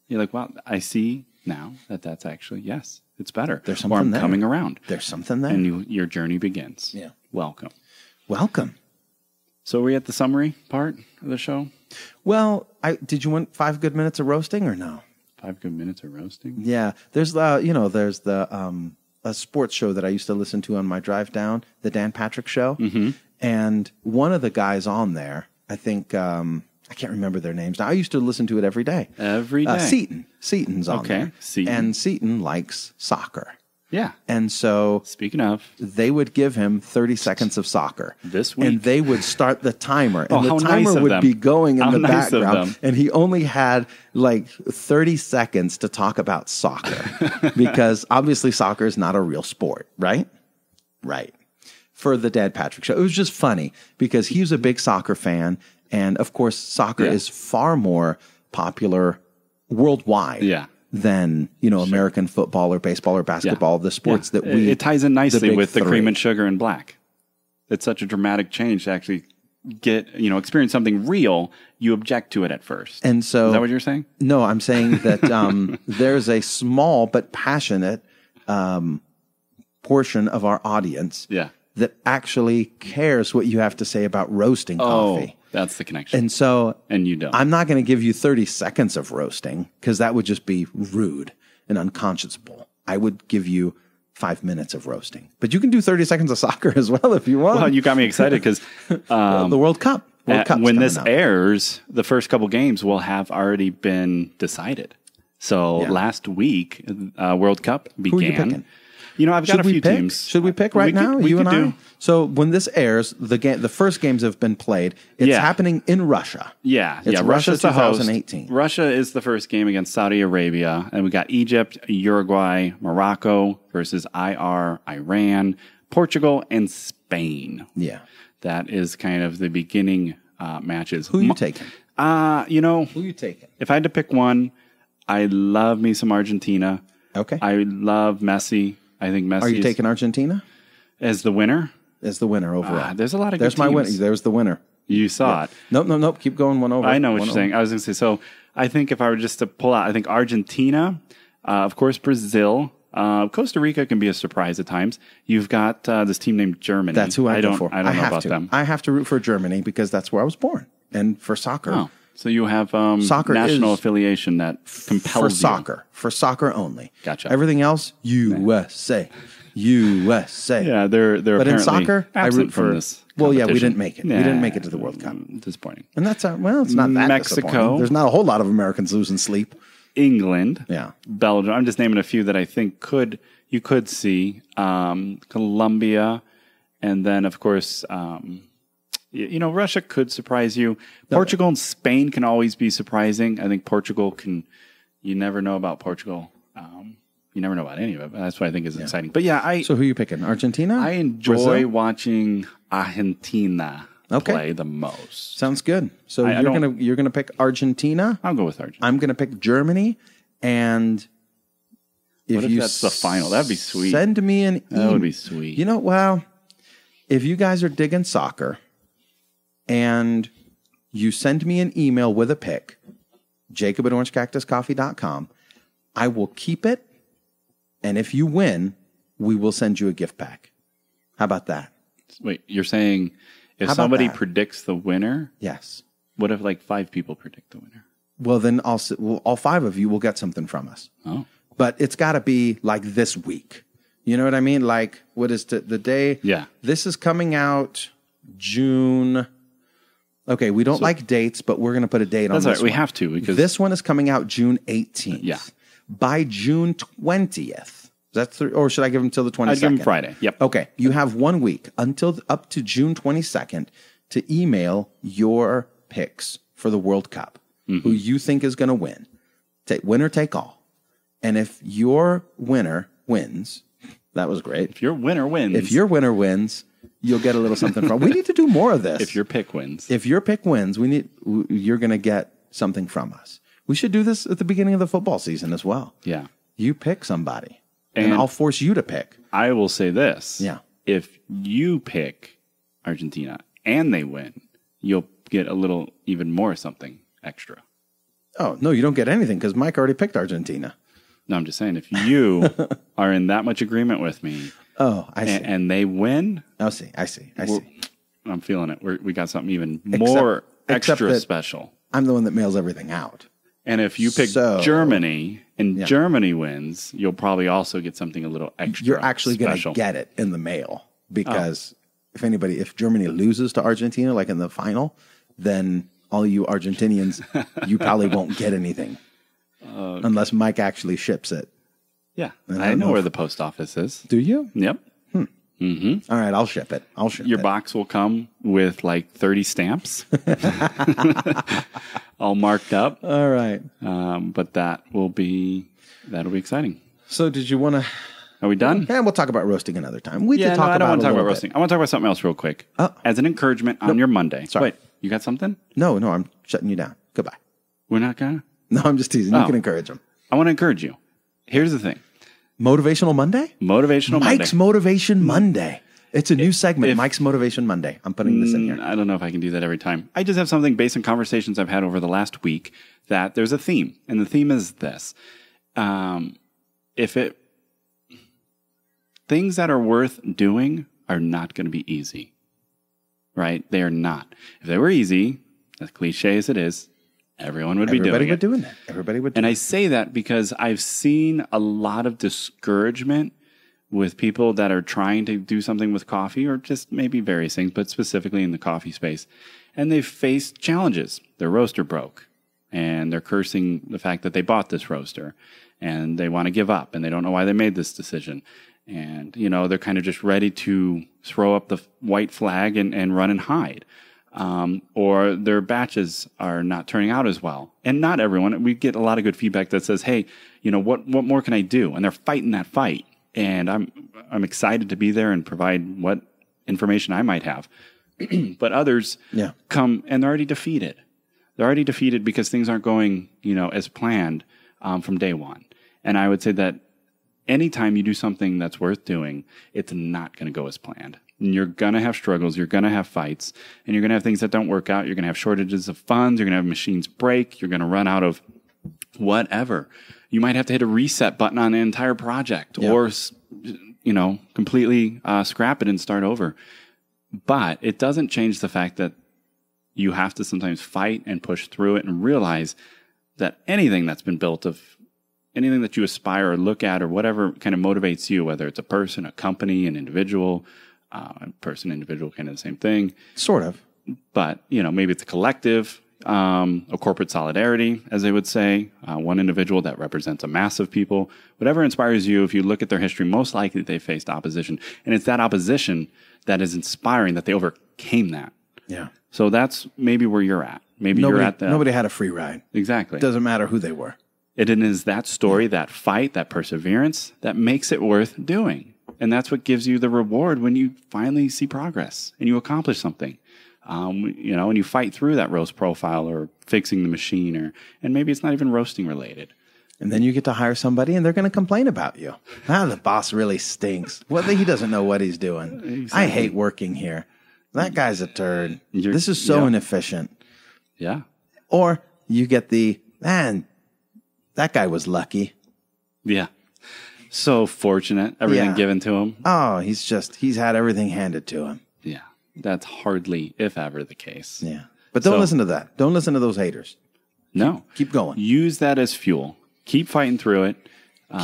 you're like, well, I see now that that's actually, yes, it's better.
There's something
I'm
there.
coming around.
There's something there.
And your journey begins.
Yeah.
Welcome.
So
are we at the summary part of the show?
Well, did you want 5 good minutes of roasting or no?
5 good minutes of roasting?
Yeah. There's there's the a sports show that I used to listen to on my drive down, the Dan Patrick Show. Mm-hmm. And one of the guys on there, I think, I can't remember their names now. I used to listen to it every day.
Every day?
Seaton's on there.
Seaton.
And Seaton likes soccer.
Yeah.
And so,
speaking of,
they would give him 30 seconds of soccer
this week.
And they would start the timer. And
the
timer would be going in the
nice
background. And he only had like 30 seconds to talk about soccer because obviously soccer is not a real sport, right? Right. For the Dan Patrick Show. It was just funny because he was a big soccer fan. And of course, soccer is far more popular worldwide. Than American football or baseball or basketball, the sports that
it ties in nicely with the
three.
cream and sugar and black. It's such a dramatic change to actually get experience something real. You object to it at first,
and so
is that what you're saying?
No, I'm saying that there's a small but passionate portion of our audience that actually cares what you have to say about roasting coffee.
That's the connection.
And so,
you don't.
I'm not going to give you 30 seconds of roasting because that would just be rude and unconscionable. I would give you 5 minutes of roasting, but you can do 30 seconds of soccer as well if you want.
Well, you got me excited because
the World Cup.
When this airs, the first couple games will have already been decided. So last week, World Cup began.
Who are you picking?
I've got a few teams.
Should we pick right now?
We
you and
do.
I. So when this airs, the first games have been played. It's happening in Russia.
It's
Russia
2018. Russia is the first game against Saudi Arabia, and we got Egypt, Uruguay, Morocco versus Iran, Portugal, and Spain.
Yeah,
that is kind of the beginning matches.
Who are you taking?
Who are
you taking?
If I had to pick one, I love me some Argentina.
Okay,
I love Messi. I think Messi.
Are you taking Argentina
as the winner?
As the winner overall.
There's a lot of good
teams. My winner. There's the winner.
You saw it.
Nope. Keep going one over.
I know what you're saying. I was going to say, so I think if I were just to pull out, I think Argentina, of course, Brazil, Costa Rica can be a surprise at times. You've got this team named Germany.
That's who I go for.
I don't know about them.
I have to root for Germany because that's where I was born. And for soccer.
Oh. So you have national affiliation that compels
for soccer only.
Gotcha.
Everything else, USA.
Yeah, they're
but in soccer, I root for
this.
Well, we didn't make it. We didn't make it to the World Cup.
Disappointing.
And that's it's not that
Mexico.
Disappointing. There's not a whole lot of Americans losing sleep.
England,
yeah,
Belgium. I'm just naming a few that I think you could see. Colombia, and then of course. Russia could surprise you. Portugal and Spain can always be surprising. I think Portugal can. You never know about Portugal. You never know about any of it. But that's what I think is exciting. But
so who are you picking? Argentina?
I enjoy
Brazil?
watching Argentina play the most.
Sounds good. So you're gonna pick Argentina.
I'll go with Argentina.
I'm gonna pick Germany, and If
What if
you
that's the final? That'd be sweet.
Send me an email.
That would be sweet.
You know, well, if you guys are digging soccer and you send me an email with a pic, Jacob@orangecactuscoffee.com, I will keep it. And if you win, we will send you a gift pack. How about that?
Wait, you're saying if
How about
somebody
that?
predicts the winner,
Yes.
what if like 5 people predict the winner?
Well, then all 5 of you will get something from us.
Oh.
But it's got to be like this week. You know what I mean? Like, what is the day?
Yeah.
This is coming out June. Okay, we don't like dates, but we're going to put a date on
That's
this
right. We
one.
have to because
This one is coming out June 18th.
Yeah.
By June 20th. Or should I give them till the 22nd?
I'd give them Friday. Yep.
Okay. You have 1 week until up to June 22nd to email your picks for the World Cup, who you think is going to win. Winner take all. And if your winner wins, that was great.
If your winner wins.
If your winner wins, you'll get a little something from. We need to do more of this.
If your pick wins.
If your pick wins, you're going to get something from us. We should do this at the beginning of the football season as well.
Yeah.
You pick somebody, and
And
I'll force you to pick.
I will say this.
Yeah.
If you pick Argentina and they win, you'll get a little even more something extra.
Oh, no, you don't get anything because Mike already picked Argentina.
No, I'm just saying if you are in that much agreement with me
Oh, I see.
and they win,
I see.
I'm feeling it. We got something even more
except
extra
that-
special.
I'm the one that mails everything out.
And if you pick
So-
Germany and
Yeah.
Germany wins, you'll probably also get something a little extra.
You're actually going to
special.
get it in the mail because if Germany loses to Argentina, like in the final, then all you Argentinians, you probably won't get anything unless Mike actually ships it.
Yeah,
And
I know where the post office is.
Do you?
Yep.
All right, I'll ship it.
Your box will come with like 30 stamps, all marked up.
All right.
But that'll be exciting.
So did you want to?
Are we done?
Yeah, we'll talk about roasting another time. We
Yeah,
could
no,
talk
I don't want to talk about
a little
roasting. I want to talk about something else real quick.
Oh.
As an encouragement on your Monday.
Sorry.
Wait, you got something?
bit. No, I'm shutting you down. Goodbye.
We're not gonna?
No, I'm just teasing. You
Oh.
can encourage them.
I want to encourage you. Here's the thing.
Motivational Monday?
Motivational
Mike's
Monday.
Motivation Monday. It's a new segment, Mike's Motivation Monday. I'm putting this in here.
I don't know if I can do that every time. I just have something based on conversations I've had over the last week that there's a theme. And the theme is this. Things that are worth doing are not going to be easy. Right? They are not. If they were easy, as cliche as it is, everyone would be doing
Everybody
it.
would doing that. Everybody would do
And
it.
I say that because I've seen a lot of discouragement with people that are trying to do something with coffee or just maybe various things, but specifically in the coffee space. And they've faced challenges. Their roaster broke and they're cursing the fact that they bought this roaster and they want to give up and they don't know why they made this decision. And, they're kind of just ready to throw up the white flag and run and hide. Or their batches are not turning out as well. And not everyone. We get a lot of good feedback that says, hey, what more can I do? And they're fighting that fight. And I'm excited to be there and provide what information I might have. But others come and they're already defeated. They're already defeated because things aren't going, as planned from day one. And I would say that anytime you do something that's worth doing, it's not going to go as planned. And you're going to have struggles. You're going to have fights. And you're going to have things that don't work out. You're going to have shortages of funds. You're going to have machines break. You're going to run out of whatever. You might have to hit a reset button on an entire project or, completely scrap it and start over. But it doesn't change the fact that you have to sometimes fight and push through it and realize that anything that's been built of anything that you aspire or look at or whatever kind of motivates you, whether it's a person, a company, an individual, individual, kind of the same thing.
Sort of.
But, maybe it's a collective, a corporate solidarity, as they would say, one individual that represents a mass of people. Whatever inspires you, if you look at their history, most likely they faced opposition. And it's that opposition that is inspiring, that they overcame that.
Yeah.
So that's maybe where you're at. Maybe you're at that.
Nobody had a free ride.
Exactly.
Doesn't matter who they were.
It is that story, that fight, that perseverance that makes it worth doing. And that's what gives you the reward when you finally see progress and you accomplish something. And you fight through that roast profile or fixing the machine and maybe it's not even roasting related.
And then you get to hire somebody and they're going to complain about you. The boss really stinks. Well, he doesn't know what he's doing. Exactly. I hate working here. That guy's a turd. This is so inefficient.
Yeah.
Or you get that guy was lucky.
Yeah. So fortunate. Everything given to him.
Oh, he's had everything handed to him.
Yeah. That's hardly, if ever, the case.
Yeah. But don't listen to that. Don't listen to those haters.
No.
Keep going.
Use that as fuel. Keep fighting through it.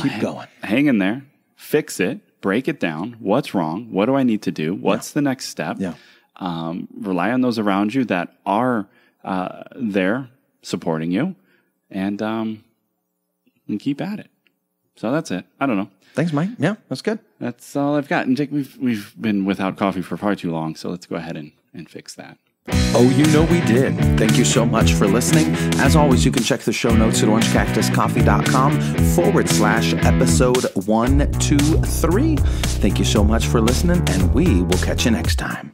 Keep going.
Hang in there. Fix it. Break it down. What's wrong? What do I need to do? What's the next step?
Yeah.
Rely on those around you that are there supporting you, and keep at it. So that's it. I don't know.
Thanks, Mike. Yeah, that's good.
That's all I've got. And Jake, we've been without coffee for far too long, so let's go ahead and fix that.
Oh, you know we did. Thank you so much for listening. As always, you can check the show notes at orangecactuscoffee.com/episode 123. Thank you so much for listening, and we will catch you next time.